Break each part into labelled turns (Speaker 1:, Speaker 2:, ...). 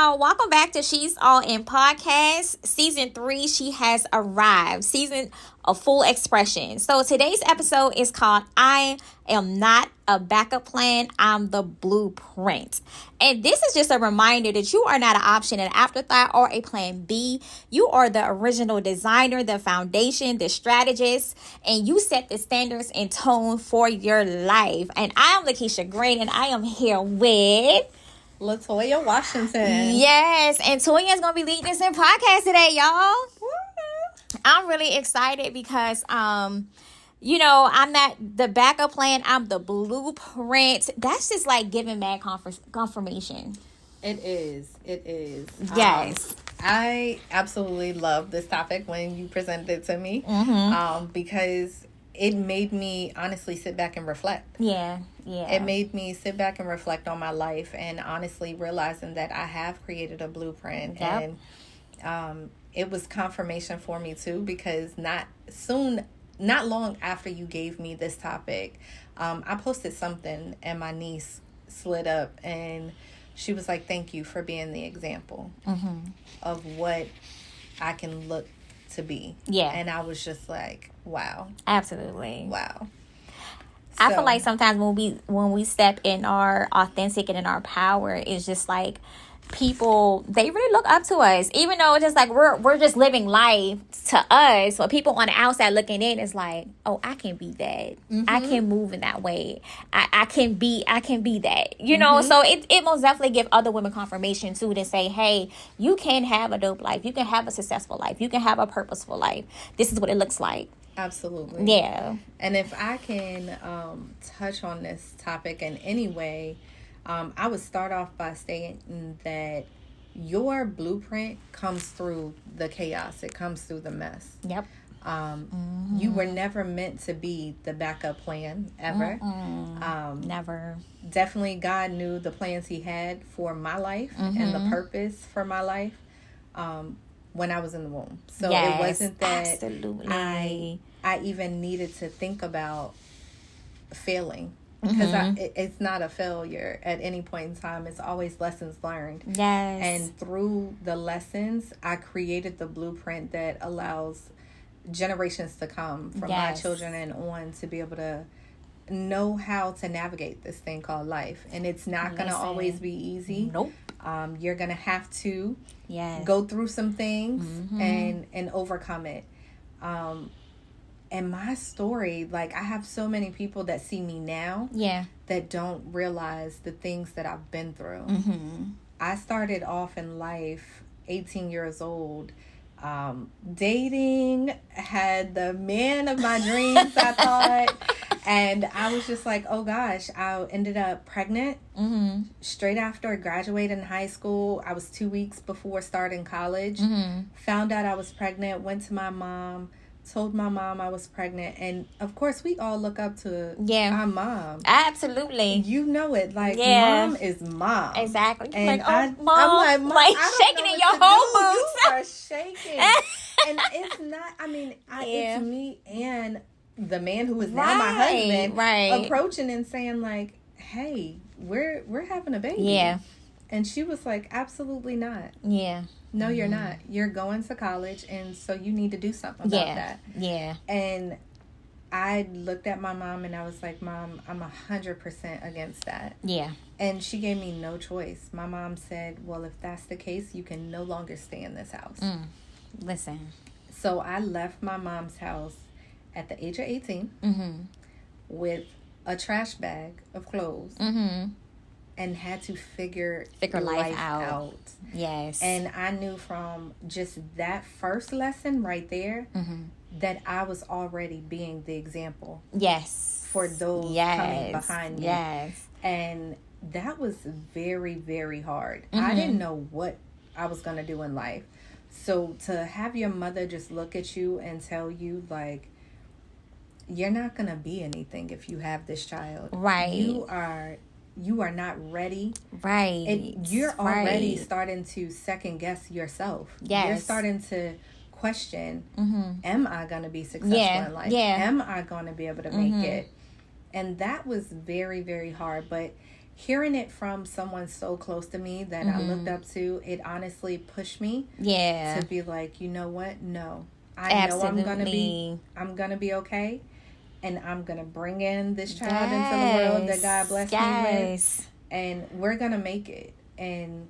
Speaker 1: y'all. Welcome back to She's All In Podcast. Season 3, she has arrived. Season of full expression. So today's episode is called I Am Not a Backup Plan, I'm the Blueprint. And this is just a reminder that you are not an option, an afterthought, or a plan B. You are the original designer, the foundation, the strategist, and you set the standards and tone for your life. And I am Lakisha Greene, and I am here with
Speaker 2: Latoya Washington.
Speaker 1: Yes, and Toya is going to be leading this in podcast today, y'all. I'm really excited because, I'm not the backup plan. I'm the blueprint. That's just like giving mad confirmation.
Speaker 2: It is.
Speaker 1: Yes.
Speaker 2: I absolutely love this topic when you presented it to me because it made me honestly sit back and reflect.
Speaker 1: Yeah.
Speaker 2: It made me sit back and reflect on my life and honestly realizing that I have created a blueprint.
Speaker 1: Yep.
Speaker 2: And it was confirmation for me too, because not long after you gave me this topic, I posted something and my niece slid up and she was like, thank you for being the example of what I can look to be.
Speaker 1: Yeah.
Speaker 2: And I was just like, wow.
Speaker 1: Absolutely.
Speaker 2: Wow.
Speaker 1: I feel like sometimes when we step in our authentic and in our power, it's just like people, they really look up to us, even though it's just like we're just living life to us. So people on the outside looking in is like, oh, I can be that. I can move in that way. I can be that, so it most definitely give other women confirmation too, to say, hey, you can have a dope life. You can have a successful life. You can have a purposeful life. This is what it looks like.
Speaker 2: Absolutely.
Speaker 1: Yeah.
Speaker 2: And if I can touch on this topic in any way, I would start off by saying that your blueprint comes through the chaos. It comes through the mess.
Speaker 1: Yep.
Speaker 2: You were never meant to be the backup plan ever.
Speaker 1: Never.
Speaker 2: Definitely God knew the plans he had for my life and the purpose for my life when I was in the womb. So it wasn't that
Speaker 1: absolutely.
Speaker 2: I even needed to think about failing. Because it's not a failure at any point in time. It's always lessons learned.
Speaker 1: Yes.
Speaker 2: And through the lessons, I created the blueprint that allows generations to come from my children and on to be able to know how to navigate this thing called life. And it's not going to always be easy.
Speaker 1: Nope.
Speaker 2: You're going to have to go through some things and overcome it. And my story, like, I have so many people that see me now that don't realize the things that I've been through. I started off in life 18 years old, dating, had the man of my dreams, I thought. And I was just like, oh gosh, I ended up pregnant straight after I graduated in high school. I was 2 weeks before starting college. Found out I was pregnant, went to my mom, told my mom I was pregnant. And of course, we all look up to our mom.
Speaker 1: Absolutely.
Speaker 2: You know it. Like, mom is mom.
Speaker 1: Exactly.
Speaker 2: And
Speaker 1: like,
Speaker 2: I'm
Speaker 1: like, Mom, like shaking in your whole boots.
Speaker 2: You are shaking. And it's not, it's me and the man who is now my husband approaching and saying like, hey, we're having a baby.
Speaker 1: Yeah.
Speaker 2: And she was like, absolutely not.
Speaker 1: Yeah.
Speaker 2: No, you're not. You're going to college, and so you need to do something about that.
Speaker 1: Yeah.
Speaker 2: And I looked at my mom, and I was like, Mom, I'm 100% against that.
Speaker 1: Yeah.
Speaker 2: And she gave me no choice. My mom said, well, if that's the case, you can no longer stay in this house.
Speaker 1: Listen.
Speaker 2: So I left my mom's house at the age of 18 with a trash bag of clothes. And had to figure life out.
Speaker 1: Yes.
Speaker 2: And I knew from just that first lesson right there that I was already being the example.
Speaker 1: Yes.
Speaker 2: For those coming behind me.
Speaker 1: Yes.
Speaker 2: And that was very, very hard. I didn't know what I was going to do in life. So to have your mother just look at you and tell you, like, you're not going to be anything if you have this child.
Speaker 1: Right.
Speaker 2: You are not ready.
Speaker 1: Right.
Speaker 2: You're already starting to second guess yourself.
Speaker 1: Yes.
Speaker 2: You're starting to question, am I going to be successful in life?
Speaker 1: Yeah.
Speaker 2: Am I going to be able to make it? And that was very, very hard. But hearing it from someone so close to me that I looked up to, it honestly pushed me to be like, you know what? No, I know I'm gonna be okay, and I'm gonna bring in this child into the world that God blessed me with, and we're gonna make it. And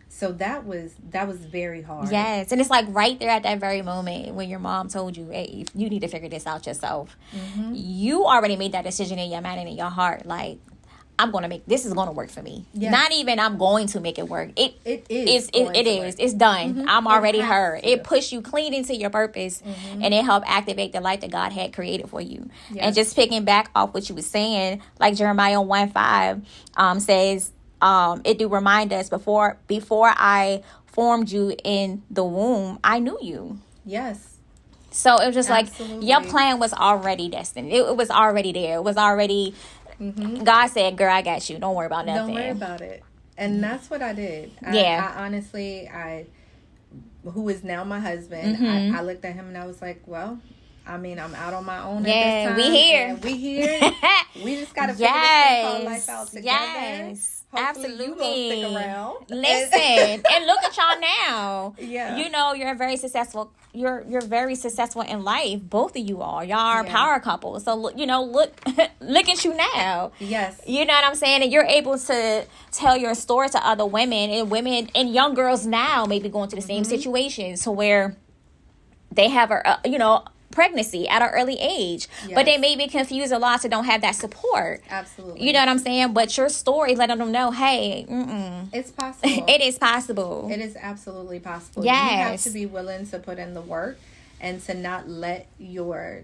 Speaker 2: so that was very hard.
Speaker 1: Yes, and it's like right there at that very moment when your mom told you, hey, you need to figure this out yourself. You already made that decision in your mind and in your heart, like, this is going to work for me. Yes. Not even I'm going to make it work. It is. It's done. I'm already her. It pushed you clean into your purpose, and it helped activate the life that God had created for you. Yes. And just picking back off what you were saying, like Jeremiah 1:5 says, it do remind us, before I formed you in the womb, I knew you.
Speaker 2: Yes.
Speaker 1: So it was just like your plan was already destined. It was already there. It was already. God said, girl, I got you. Don't worry about nothing.
Speaker 2: Don't worry about it. And that's what I did. I honestly, who is now my husband, I looked at him and I was like, well, I mean, I'm out on my own at this time. We here. We just got to figure this thing called life out together. Yes. Hopefully
Speaker 1: absolutely.
Speaker 2: You gonna stick around.
Speaker 1: Listen, and look at y'all now.
Speaker 2: Yeah.
Speaker 1: You know, you're very successful. You're very successful in life. Both of you are. Y'all are a power couple. So look at you now.
Speaker 2: Yes.
Speaker 1: You know what I'm saying? And you're able to tell your story to other women and young girls now maybe going through the same situation, to where they have pregnancy at an early age, but they may be confused a lot, so don't have that support.
Speaker 2: Absolutely.
Speaker 1: You know what I'm saying? But your story letting them know, hey,
Speaker 2: it's possible.
Speaker 1: It is possible.
Speaker 2: It is absolutely possible.
Speaker 1: Yes.
Speaker 2: You have to be willing to put in the work and to not let your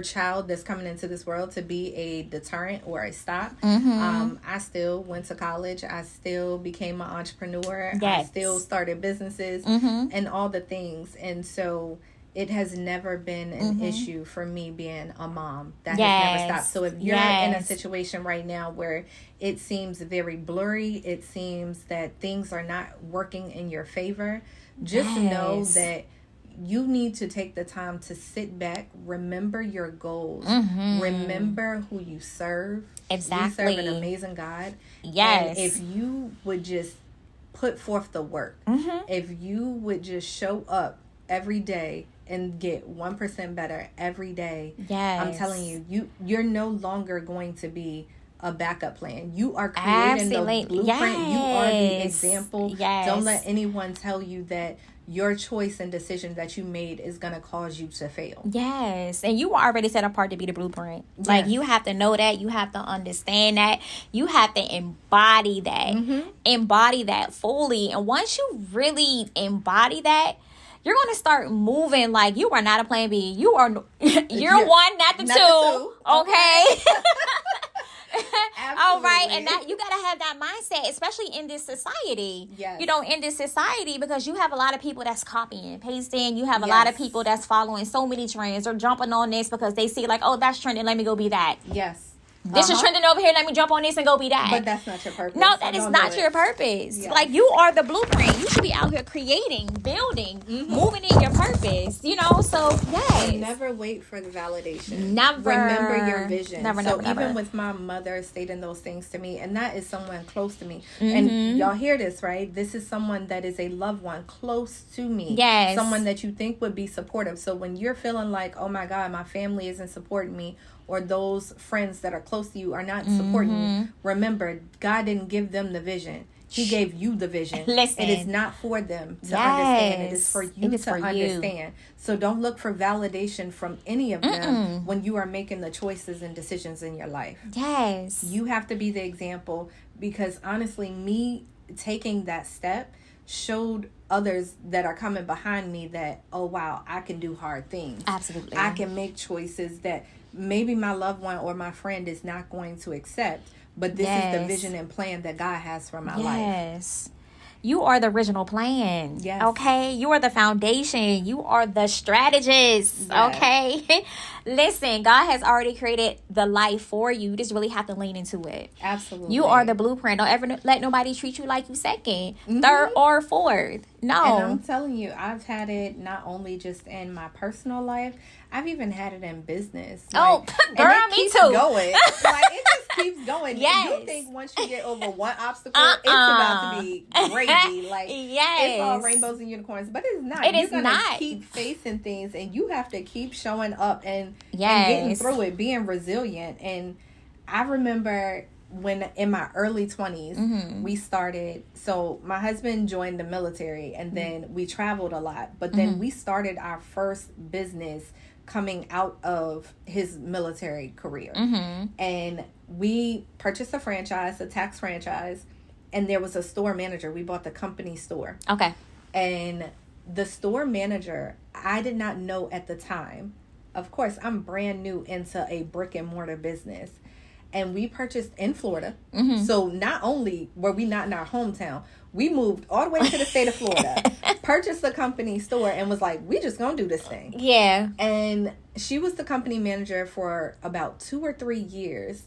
Speaker 2: child that's coming into this world to be a deterrent or a stop. I still went to college. I still became an entrepreneur. Yes. I still started businesses and all the things. And so it has never been an issue for me being a mom. That has never stopped. So if you're in a situation right now where it seems very blurry, it seems that things are not working in your favor, just know that you need to take the time to sit back, remember your goals, remember who you serve.
Speaker 1: Exactly.
Speaker 2: We serve an amazing God.
Speaker 1: Yes.
Speaker 2: And if you would just put forth the work, if you would just show up every day and get 1% better every day, I'm telling you, you're no longer going to be a backup plan. You are creating the blueprint. You are the example. Don't let anyone tell you that your choice and decision that you made is going to cause you to fail.
Speaker 1: Yes. And you were already set apart to be the blueprint. Yes. Like, you have to know that. You have to understand that. You have to embody that. Embody that fully. And once you really embody that, you're going to start moving like you are not a plan B. You're one, not the two. Okay? All right. And that you got to have that mindset, especially in this society.
Speaker 2: Yes.
Speaker 1: You know, in this society, because you have a lot of people that's copying and pasting. You have a lot of people that's following so many trends or jumping on this because they see like, oh, that's trending. Let me go be that.
Speaker 2: Yes.
Speaker 1: This is trending over here. Let me jump on this and go be that.
Speaker 2: But that's not your purpose.
Speaker 1: No, that is not your purpose. Yes. Like, you are the blueprint. You should be out here creating, building, moving in your purpose. You know, so yes.
Speaker 2: And never wait for the validation.
Speaker 1: Never.
Speaker 2: Remember your vision.
Speaker 1: Never.
Speaker 2: Even with my mother stating those things to me, and that is someone close to me. And y'all hear this, right? This is someone that is a loved one close to me.
Speaker 1: Yes.
Speaker 2: Someone that you think would be supportive. So when you're feeling like, oh my God, my family isn't supporting me, or those friends that are close to you are not supporting you, remember, God didn't give them the vision. He gave you the vision.
Speaker 1: Listen.
Speaker 2: It is not for them to understand. It is for you to understand. So don't look for validation from any of them when you are making the choices and decisions in your life.
Speaker 1: Yes.
Speaker 2: You have to be the example, because honestly, me taking that step showed others that are coming behind me that, oh wow, I can do hard things.
Speaker 1: Absolutely.
Speaker 2: I can make choices that maybe my loved one or my friend is not going to accept, but this is the vision and plan that God has for my life.
Speaker 1: Yes. You are the original plan.
Speaker 2: Yes.
Speaker 1: Okay? You are the foundation. You are the strategist. Yes. Okay? Listen, God has already created the life for you. You just really have to lean into it.
Speaker 2: Absolutely.
Speaker 1: You are the blueprint. Don't ever let nobody treat you like you second, third, or fourth. No.
Speaker 2: And I'm telling you, I've had it not only just in my personal life, I've even had it in business.
Speaker 1: Like, girl, me too.
Speaker 2: Going. Like, it just keeps going.
Speaker 1: Yes.
Speaker 2: You think once you get over one obstacle, it's about to be gravy. Like, it's all rainbows and unicorns. But it's not. You're going to keep facing things, and you have to keep showing up and getting through it, being resilient. And I remember when in my early 20s, we started, so my husband joined the military, and then we traveled a lot. But then we started our first business coming out of his military career. And we purchased a franchise, a tax franchise, and there was a store manager. We bought the company store.
Speaker 1: Okay.
Speaker 2: And the store manager, I did not know at the time. Of course, I'm brand new into a brick and mortar business. And we purchased in Florida. So not only were we not in our hometown, we moved all the way to the state of Florida, purchased a company store, and was like, we just gonna do this thing.
Speaker 1: Yeah.
Speaker 2: And she was the company manager for about 2 or 3 years.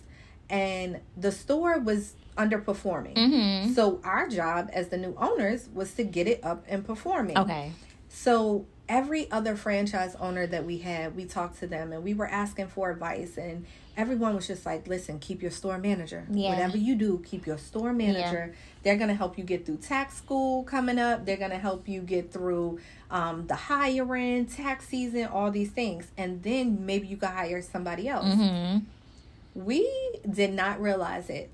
Speaker 2: And the store was underperforming. So our job as the new owners was to get it up and performing.
Speaker 1: Okay.
Speaker 2: So every other franchise owner that we had, we talked to them and we were asking for advice, and everyone was just like, listen, keep your store manager. Whatever you do, keep your store manager. They're going to help you get through tax school coming up. They're going to help you get through the hiring, tax season, all these things. And then maybe you could hire somebody else. We did not realize it.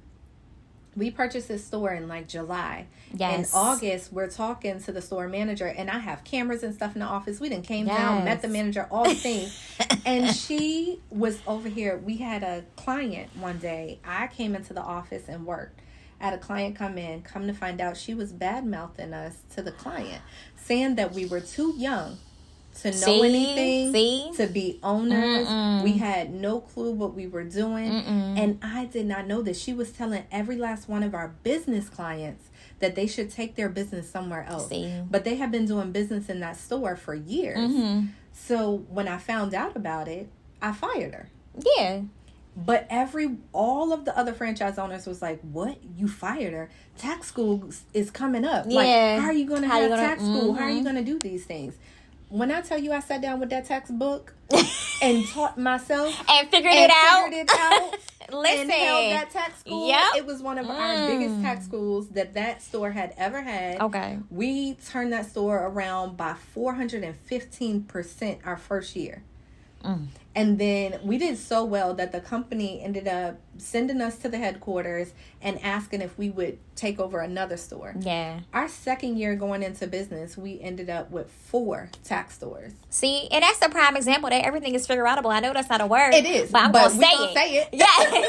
Speaker 2: We purchased this store in like July. In August, we're talking to the store manager, and I have cameras and stuff in the office. We done came down, met the manager, all the things. And she was over here. We had a client one day. I came into the office and worked. I had a client come to find out she was bad-mouthing us to the client, saying that we were too young to know anything, to be owners. We had no clue what we were doing. And I did not know this. She was telling every last one of our business clients that they should take their business somewhere else. But they have been doing business in that store for years. So when I found out about it, I fired her. Yeah. But all of the other franchise owners was like, what? You fired her? Tax school is coming up. Like, how are you going to have tax school? How are you going to do these things? When I tell you I sat down with that textbook and taught myself
Speaker 1: and figured it out
Speaker 2: Listen, and held that tax school, it was one of our biggest tax schools that store had ever had. Okay. We turned that store around by 415% our first year. And then we did so well that the company ended up sending us to the headquarters and asking if we would take over another store. Yeah. Our second year going into business, we ended up with 4 tax stores.
Speaker 1: See, and that's a prime example that everything is figure outable. I know that's not a word.
Speaker 2: It is.
Speaker 1: But I'm going to say it.
Speaker 2: Yes.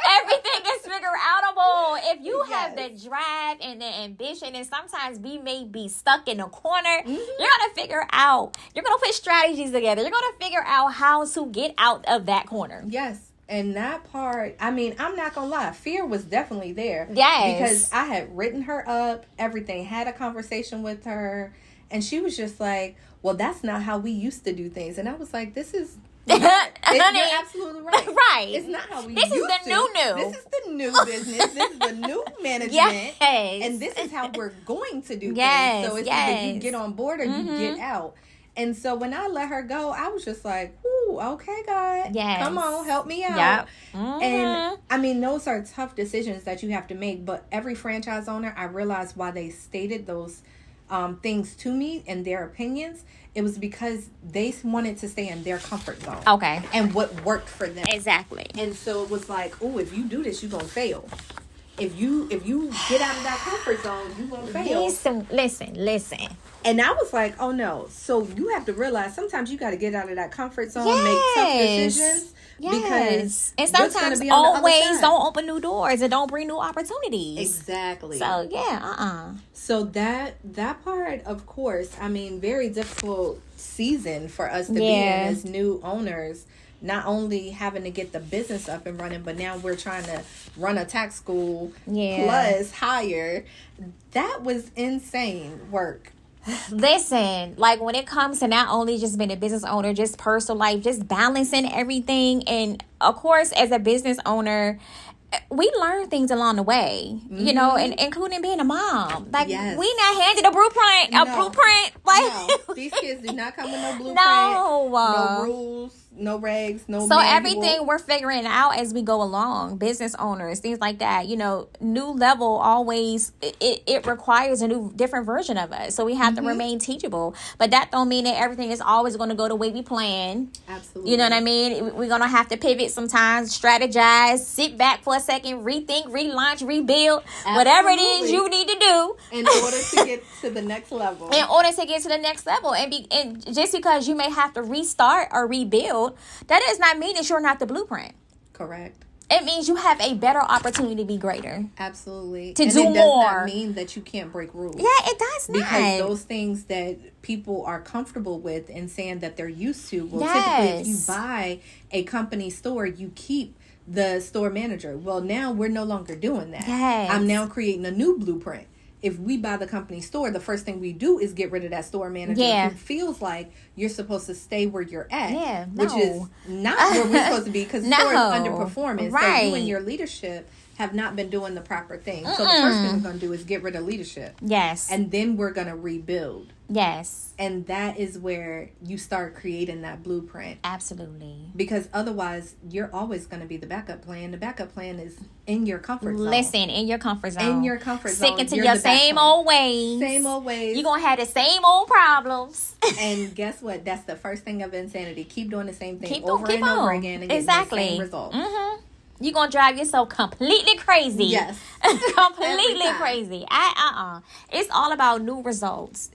Speaker 1: Everything is figure outable. If you have the drive and the ambition, and sometimes we may be stuck in a corner, you're going to figure out, you're going to put strategies together. You're going to figure out how to get out of that corner.
Speaker 2: Yes. And that part, I mean, I'm not going to lie. Fear was definitely there.
Speaker 1: Yes.
Speaker 2: Because I had written her up, everything, had a conversation with her, and she was just like, well, that's not how we used to do things. And I was like, this is... You're absolutely right.
Speaker 1: Right.
Speaker 2: It's not how we
Speaker 1: This is the new.
Speaker 2: This is the new business. This is the new management. Yes. And this is how we're going to do things. So it's either you get on board or you get out. And so when I let her go, I was just like, ooh, okay, God. Yes. Come on, help me out. Yep. And I mean, those are tough decisions that you have to make. But every franchise owner, I realized why they stated those things to me and their opinions. It was because they wanted to stay in their comfort zone. Okay. And what worked for them.
Speaker 1: Exactly.
Speaker 2: And so it was like, oh, if you do this, you're going to fail. If you get out of that comfort zone, you're going to fail.
Speaker 1: Listen.
Speaker 2: And I was like, oh, no. So you have to realize sometimes you got to get out of that comfort zone and make tough decisions.
Speaker 1: Yes. And sometimes always don't open new doors and don't bring new opportunities.
Speaker 2: Exactly.
Speaker 1: So, yeah,
Speaker 2: So that part, of course, I mean, very difficult season for us to be in as new owners. Not only having to get the business up and running, but now we're trying to run a tax school plus hire. That was insane work.
Speaker 1: Listen, like when it comes to not only just being a business owner, just personal life, just balancing everything. And of course, as a business owner, we learn things along the way, you know, and including being a mom. Like, we not handed a blueprint. Like,
Speaker 2: no. These kids do not come with no blueprint, no rules. no regs, no
Speaker 1: So
Speaker 2: manual.
Speaker 1: everything we're figuring out as we go along, business owners, things like that, new level always, it requires a new, different version of us. So we have to remain teachable. But that don't mean that everything is always going to go the way we plan.
Speaker 2: Absolutely.
Speaker 1: You know what I mean? We're going to have to pivot sometimes, strategize, sit back for a second, rethink, relaunch, rebuild, whatever it is you need to do.
Speaker 2: In order to get to the next level.
Speaker 1: And just because you may have to restart or rebuild, that does not mean that you're not the blueprint.
Speaker 2: Correct.
Speaker 1: It means you have a better opportunity to be greater.
Speaker 2: Absolutely.
Speaker 1: To do more.
Speaker 2: It does not mean that you can't break rules.
Speaker 1: Yeah, it does not.
Speaker 2: Because those things that people are comfortable with and saying that they're used to. Well, typically if you buy a company store, you keep the store manager. Well, now we're no longer doing that.
Speaker 1: Yes.
Speaker 2: I'm now creating a new blueprint. If we buy the company store, the first thing we do is get rid of that store manager who feels like you're supposed to stay where you're at, which is not where we're supposed to be, because the store is underperforming.
Speaker 1: Right.
Speaker 2: So you and your leadership have not been doing the proper thing. So the first thing we're going to do is get rid of leadership.
Speaker 1: Yes.
Speaker 2: And then we're going to rebuild.
Speaker 1: Yes.
Speaker 2: And that is where you start creating that blueprint.
Speaker 1: Absolutely.
Speaker 2: Because otherwise, you're always going to be the backup plan. The backup plan is in your comfort zone.
Speaker 1: Listen, in your comfort zone.
Speaker 2: In your comfort zone.
Speaker 1: Sticking to your same old ways.
Speaker 2: Same old ways.
Speaker 1: You're going to have the same old problems.
Speaker 2: And guess what? That's the first thing of insanity. Keep doing the same thing over
Speaker 1: keep
Speaker 2: and
Speaker 1: on.
Speaker 2: over again and get the same results.
Speaker 1: Mm-hmm. You're going to drive yourself completely crazy.
Speaker 2: Yes.
Speaker 1: Completely crazy. It's all about new results,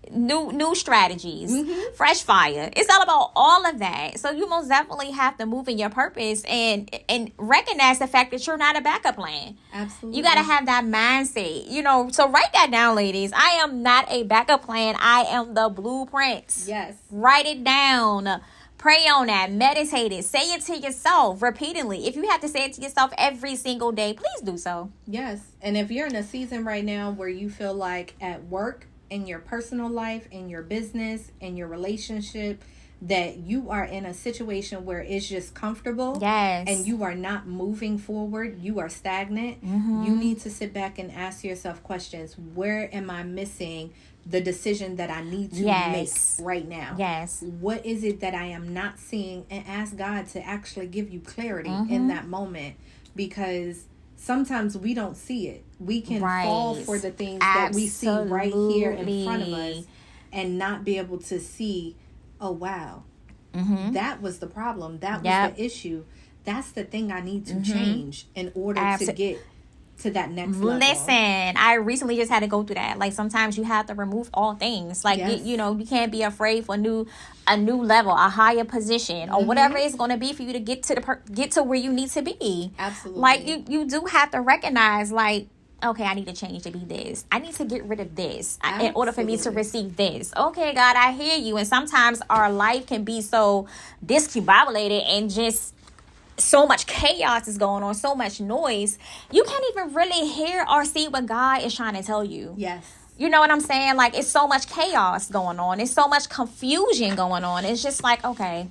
Speaker 1: new strategies, fresh fire. It's all about all of that. So you most definitely have to move in your purpose and recognize the fact that you're not a backup plan.
Speaker 2: Absolutely.
Speaker 1: You got to have that mindset. So write that down, ladies. I am not a backup plan. I am the blueprint.
Speaker 2: Yes.
Speaker 1: Write it down. Pray on that. Meditate it. Say it to yourself repeatedly. If you have to say it to yourself every single day, please do so.
Speaker 2: Yes. And if you're in a season right now where you feel like at work, in your personal life, in your business, in your relationship, that you are in a situation where it's just comfortable.
Speaker 1: Yes.
Speaker 2: And you are not moving forward. You are stagnant. You need to sit back and ask yourself questions. Where am I missing the decision that I need to make right now?
Speaker 1: Yes.
Speaker 2: What is it that I am not seeing? And ask God to actually give you clarity in that moment, because sometimes we don't see it. We can fall for the things that we see right here in front of us and not be able to see, oh, wow, that was the problem. That was the issue. That's the thing I need to change in order to get to that next level.
Speaker 1: Listen, I recently just had to go through that. Like, sometimes you have to remove all things. Like, you can't be afraid for a new level, a higher position, or whatever it's going to be for you to get to where you need to be.
Speaker 2: Absolutely.
Speaker 1: Like, you do have to recognize, like, okay, I need to change to be this. I need to get rid of this in order for me to receive this. Okay, God, I hear you. And sometimes our life can be so discombobulated and just so much chaos is going on, so much noise. You can't even really hear or see what God is trying to tell you.
Speaker 2: Yes.
Speaker 1: You know what I'm saying? Like, it's so much chaos going on. It's so much confusion going on. It's just like, okay,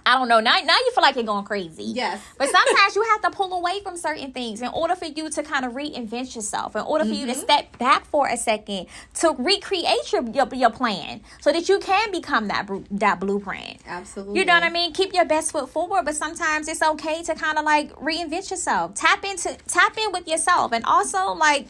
Speaker 1: I don't know. Now you feel like you're going crazy.
Speaker 2: Yes.
Speaker 1: But sometimes you have to pull away from certain things in order for you to kind of reinvent yourself, in order for you to step back for a second to recreate your plan so that you can become that blueprint.
Speaker 2: Absolutely.
Speaker 1: You know what I mean? Keep your best foot forward, but sometimes it's okay to kind of like reinvent yourself. Tap in with yourself, and also like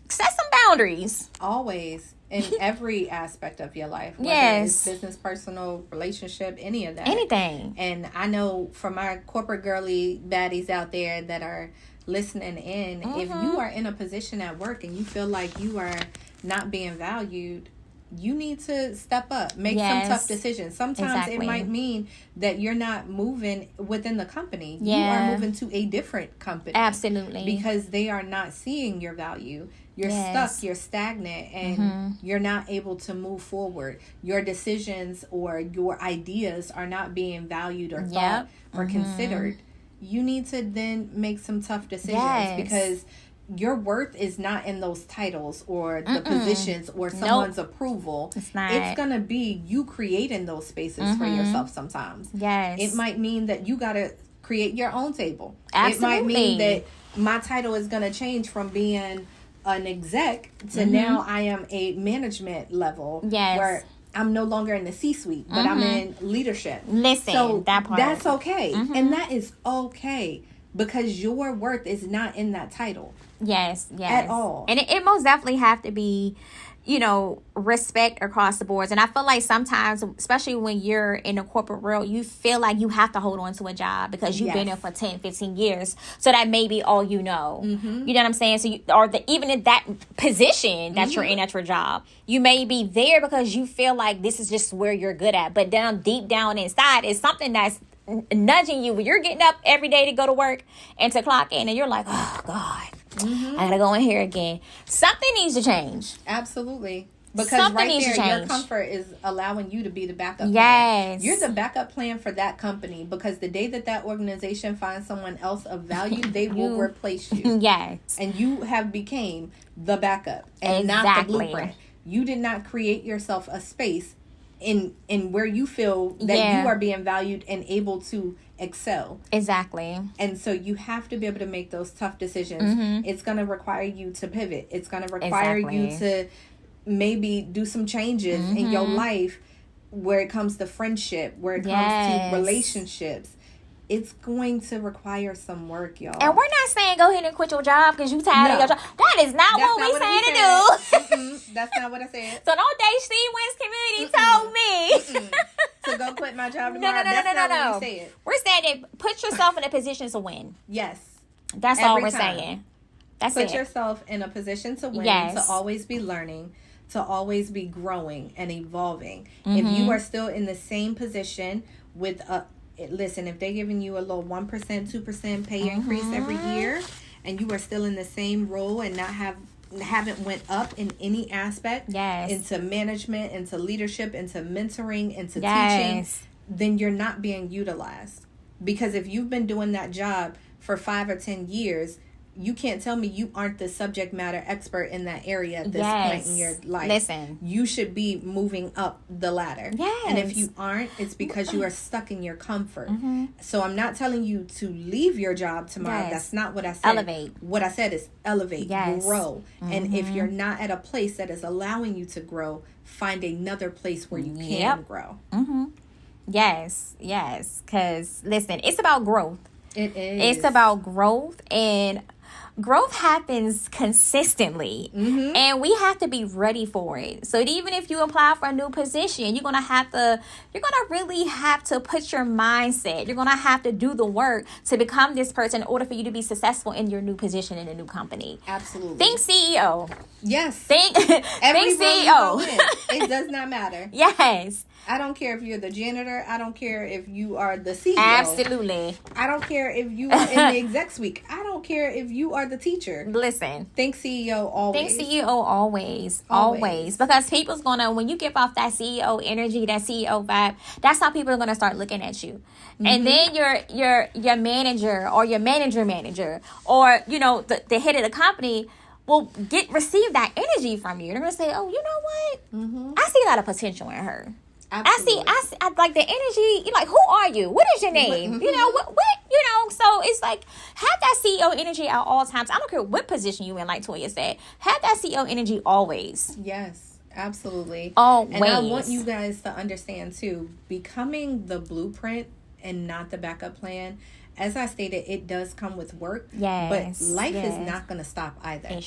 Speaker 1: set some boundaries.
Speaker 2: Always. In every aspect of your life. Whether it's business, personal, relationship, any of that.
Speaker 1: Anything.
Speaker 2: And I know from our corporate girly baddies out there that are listening in, if you are in a position at work and you feel like you are not being valued, you need to step up. Make some tough decisions. Sometimes it might mean that you're not moving within the company. You are moving to a different company.
Speaker 1: Absolutely.
Speaker 2: Because they are not seeing your value. You're stuck, you're stagnant, and you're not able to move forward. Your decisions or your ideas are not being valued or thought or considered. You need to then make some tough decisions because your worth is not in those titles or the positions or someone's approval.
Speaker 1: It's not.
Speaker 2: It's going to be you creating those spaces for yourself sometimes.
Speaker 1: Yes.
Speaker 2: It might mean that you got to create your own table.
Speaker 1: Absolutely.
Speaker 2: It might mean that my title is going to change from being an exec to now I am a management level where I'm no longer in the C-suite, but I'm in leadership.
Speaker 1: Listen,
Speaker 2: so
Speaker 1: that part.
Speaker 2: That's okay. And that is okay, because your worth is not in that title.
Speaker 1: Yes.
Speaker 2: At all.
Speaker 1: And it most definitely have to be, respect across the boards. And I feel like sometimes, especially when you're in the corporate world, you feel like you have to hold on to a job because you've been there for 10, 15 years. So that may be all you know. You know what I'm saying? So even in that position that you're in at your job, you may be there because you feel like this is just where you're good at. But deep down inside is something that's nudging you when you're getting up every day to go to work and to clock in, and you're like, oh God, I gotta go in here again. Something needs to change.
Speaker 2: Absolutely. Because
Speaker 1: something needs to change.
Speaker 2: Your comfort is allowing you to be the backup plan.
Speaker 1: Yes.
Speaker 2: You're the backup plan for that company, because the day that organization finds someone else of value, they will replace you.
Speaker 1: Yes.
Speaker 2: And you have became the backup and not the blueprint. You did not create yourself a space in where you feel that you are being valued and able to excel.
Speaker 1: Exactly.
Speaker 2: And so you have to be able to make those tough decisions. It's going to require you to pivot. It's going to require you to maybe do some changes in your life, where it comes to friendship, where it comes to relationships. It's going to require some work, y'all.
Speaker 1: And we're not saying go ahead and quit your job because you tired of your job. That is not what we're saying to do.
Speaker 2: That's not what I said.
Speaker 1: So don't date Steve Wins community told me
Speaker 2: to go quit my job tomorrow. No. What we said.
Speaker 1: We're saying that put yourself in a position to win.
Speaker 2: Yes.
Speaker 1: That's all we're saying.
Speaker 2: Put yourself in a position to win, to always be learning, to always be growing and evolving. If you are still in the same position with listen, if they're giving you a little 1%, 2% pay increase every year, and you are still in the same role and haven't went up in any aspect, into management, into leadership, into mentoring, into teaching, then you're not being utilized. Because if you've been doing that job for 5 or 10 years, you can't tell me you aren't the subject matter expert in that area at this point in your life.
Speaker 1: Listen.
Speaker 2: You should be moving up the ladder. Yes. And if you aren't, it's because you are stuck in your comfort. So I'm not telling you to leave your job tomorrow. That's not what I said.
Speaker 1: Elevate.
Speaker 2: What I said is elevate, grow. And if you're not at a place that is allowing you to grow, find another place where you can grow.
Speaker 1: Yes. Because, listen, it's about growth.
Speaker 2: It is.
Speaker 1: It's about growth, and growth happens consistently, and we have to be ready for it. So even if you apply for a new position, you're gonna really have to put your mindset. You're gonna have to do the work to become this person in order for you to be successful in your new position in a new company.
Speaker 2: Absolutely.
Speaker 1: Think CEO.
Speaker 2: Yes.
Speaker 1: Think
Speaker 2: CEO. It does not matter.
Speaker 1: Yes.
Speaker 2: I don't care if you're the janitor. I don't care if you are the CEO.
Speaker 1: Absolutely.
Speaker 2: I don't care if you are in the exec suite. I don't care if you are the teacher.
Speaker 1: Listen.
Speaker 2: Think CEO always.
Speaker 1: Think CEO always. Because people's gonna, when you give off that CEO energy, that CEO vibe, that's how people are gonna start looking at you. And then your manager or your manager or the head of the company will receive that energy from you. They're gonna say, oh, you know what? I see a lot of potential in her.
Speaker 2: Absolutely.
Speaker 1: I like the energy. You're like, who are you? What is your name? What so it's like, have that CEO energy at all times. I don't care what position you in, like Toya said. Have that CEO energy always.
Speaker 2: Yes, absolutely.
Speaker 1: Always.
Speaker 2: And I want you guys to understand too, becoming the blueprint and not the backup plan. As I stated, it does come with work. Yes. But life is not going to stop either.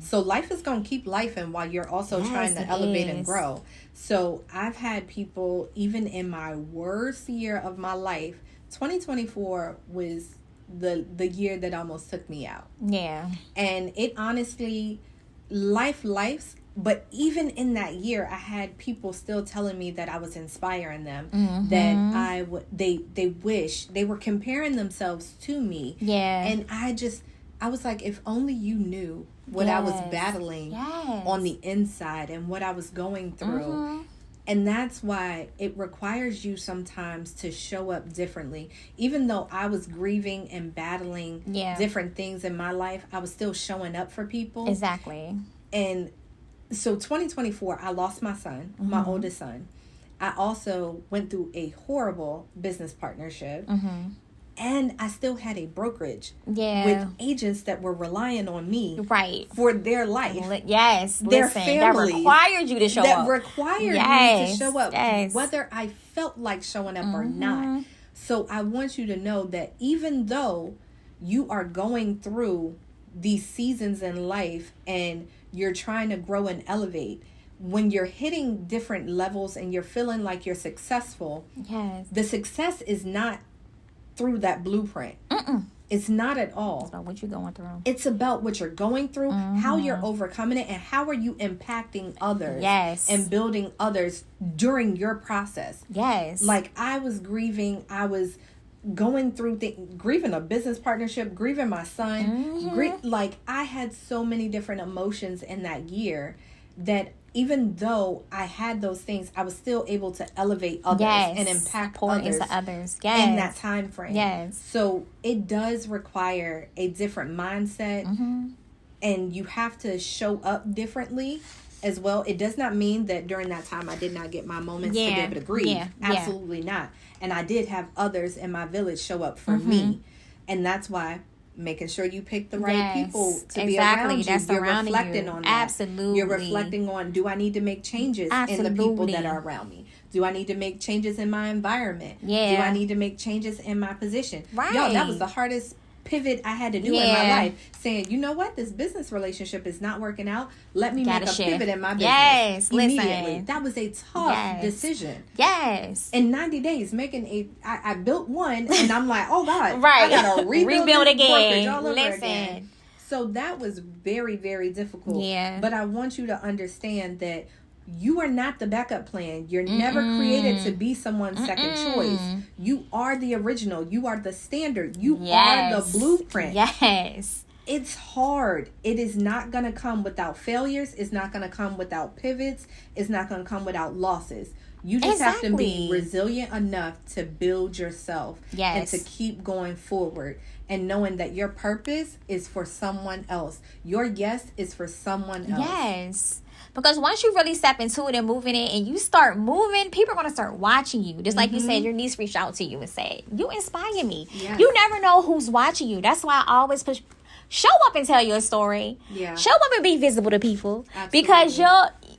Speaker 2: So life is going to keep lifing while you're also trying to elevate and grow. So I've had people, even in my worst year of my life, 2024 was the year that almost took me out. Yeah. And it honestly, life's. But even in that year, I had people still telling me that I was inspiring them, that they wish, they were comparing themselves to me. Yeah. And I was like, if only you knew what I was battling on the inside and what I was going through. And that's why it requires you sometimes to show up differently. Even though I was grieving and battling different things in my life, I was still showing up for people. Exactly. And so 2024, I lost my son, my oldest son. I also went through a horrible business partnership. And I still had a brokerage
Speaker 1: with
Speaker 2: agents that were relying on me
Speaker 1: right
Speaker 2: for their life.
Speaker 1: Yes,
Speaker 2: their
Speaker 1: families that required you to show up.
Speaker 2: That required me to show up, whether I felt like showing up or not. So I want you to know that even though you are going through these seasons in life and you're trying to grow and elevate, when you're hitting different levels and you're feeling like you're successful, the success is not through that blueprint. It's not at all.
Speaker 1: It's about what you're going through.
Speaker 2: It's about what you're going through, how you're overcoming it, and how are you impacting others and building others during your process. Like I was grieving, I was going through grieving a business partnership, grieving my son. Like I had so many different emotions in that year that even though I had those things, I was still able to elevate others and impact others in that time frame. So it does require a different mindset, and you have to show up differently as well. It does not mean that during that time I did not get my moments to be able to grieve. Absolutely not. And I did have others in my village show up for me. And that's why making sure you pick the right people to be around you. You're reflecting on that.
Speaker 1: Absolutely.
Speaker 2: You're reflecting on, do I need to make changes in the people that are around me? Do I need to make changes in my environment? Do I need to make changes in my position? Y'all, that was the hardest pivot I had to do in my life, saying, you know what, this business relationship is not working out. Let me make a pivot in my business immediately.
Speaker 1: Listen.
Speaker 2: That was a tough decision. In 90 days, I built one, and I'm like, oh God, I gotta rebuild again. All over again. So that was very, very difficult. But I want you to understand that you are not the backup plan. You're never created to be someone's second choice. You are the original. You are the standard. You are the blueprint. It's hard. It is not going to come without failures. It's not going to come without pivots. It's not going to come without losses. You just have to be resilient enough to build yourself and to keep going forward, and knowing that your purpose is for someone else. Your yes is for someone else.
Speaker 1: Because once you really step into it and move in it and you start moving, people are going to start watching you. Just like you said, your niece reached out to you and said, you inspire me. You never know who's watching you. That's why I always push, show up and tell your story. Show up and be visible to people. Because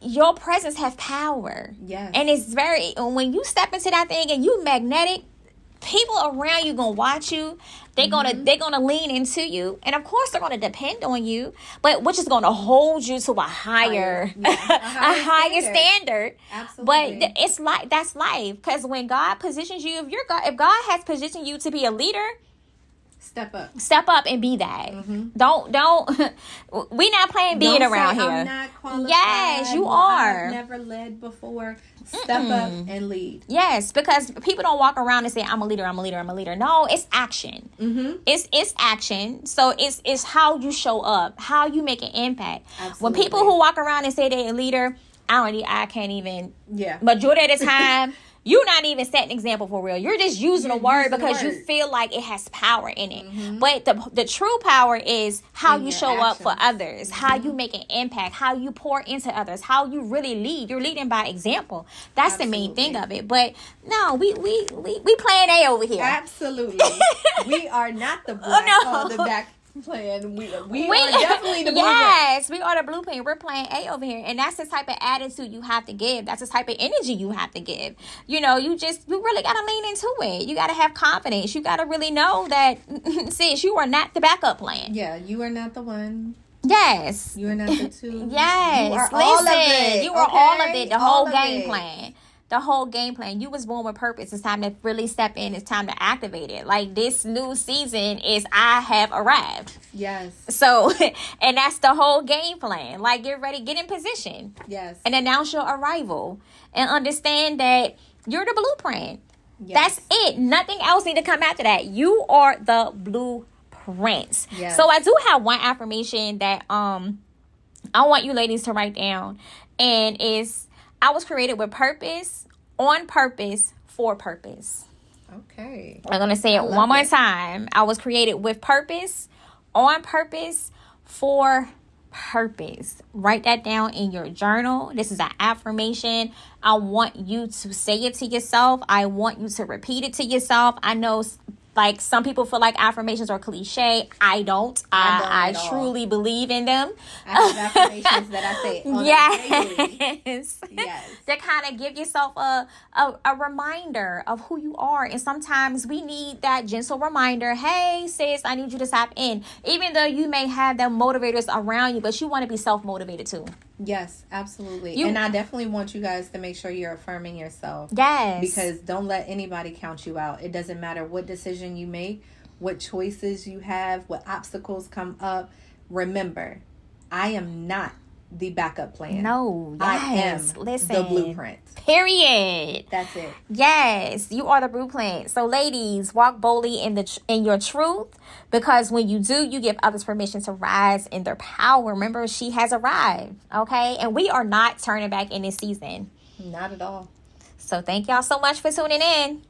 Speaker 1: your presence has power. And it's when you step into that thing and you magnetic, people around you gonna watch you. They're gonna lean into you, and of course they're gonna depend on you, but which is gonna hold you to a higher standard. Absolutely. But it's like that's life, because when God positions you, if God has positioned you to be a leader, step up and be that. Don't we not playing being around here.
Speaker 2: I'm not qualified.
Speaker 1: Yes, you are.
Speaker 2: I've never led before. Step up and lead.
Speaker 1: Yes, because people don't walk around and say, I'm a leader, I'm a leader, I'm a leader. No, it's action. It's action. So it's how you show up, how you make an impact. Absolutely. When people who walk around and say they're a leader, I can't even. Majority of the time, you're not even setting an example for real. You're just using a word because you feel like it has power in it. But the true power is how you show up for others, how you make an impact, how you pour into others, how you really lead. You're leading by example. That's the main thing of it. But no, we playing A over here.
Speaker 2: Absolutely. We are not the black the back plan. We are definitely the blueprint.
Speaker 1: Yes, we are the blueprint. We're playing A over here, and that's the type of attitude you have to give. That's the type of energy you have to give. You really gotta lean into it. You gotta have confidence. You gotta really know that, sis, you are not the backup plan.
Speaker 2: You are not the one.
Speaker 1: Yes,
Speaker 2: you are not the two.
Speaker 1: Yes,
Speaker 2: you are all of it.
Speaker 1: You are all of it. The whole game plan. The whole game plan. You was born with purpose. It's time to really step in. It's time to activate it. Like, this new season is I have arrived.
Speaker 2: Yes.
Speaker 1: So, and that's the whole game plan. Like, get ready, get in position.
Speaker 2: Yes.
Speaker 1: And announce your arrival. And understand that you're the blueprint. Yes. That's it. Nothing else need to come after that. You are the blueprint. Yes. So I do have one affirmation that I want you ladies to write down. And it's, I was created with purpose, on purpose, for purpose.
Speaker 2: Okay.
Speaker 1: I'm going to say it one more time. I was created with purpose, on purpose, for purpose. Write that down in your journal. This is an affirmation. I want you to say it to yourself. I want you to repeat it to yourself. I know Like, some people feel like affirmations are cliche. I don't. I truly believe in them.
Speaker 2: I have affirmations that I say on a daily.
Speaker 1: Yes. To kind of give yourself a reminder of who you are. And sometimes we need that gentle reminder. Hey, sis, I need you to tap in. Even though you may have them motivators around you, but you want to be self-motivated too.
Speaker 2: Yes, absolutely. And I definitely want you guys to make sure you're affirming yourself.
Speaker 1: Yes.
Speaker 2: Because don't let anybody count you out. It doesn't matter what decision you make, what choices you have, what obstacles come up. Remember, I am not the backup plan.
Speaker 1: No, yes.
Speaker 2: I am the blueprint.
Speaker 1: Period.
Speaker 2: That's it.
Speaker 1: Yes, you are the blueprint. So, ladies, walk boldly in your truth, because when you do, you give others permission to rise in their power. Remember, she has arrived, okay? And we are not turning back in this season.
Speaker 2: Not at all.
Speaker 1: So, thank y'all so much for tuning in.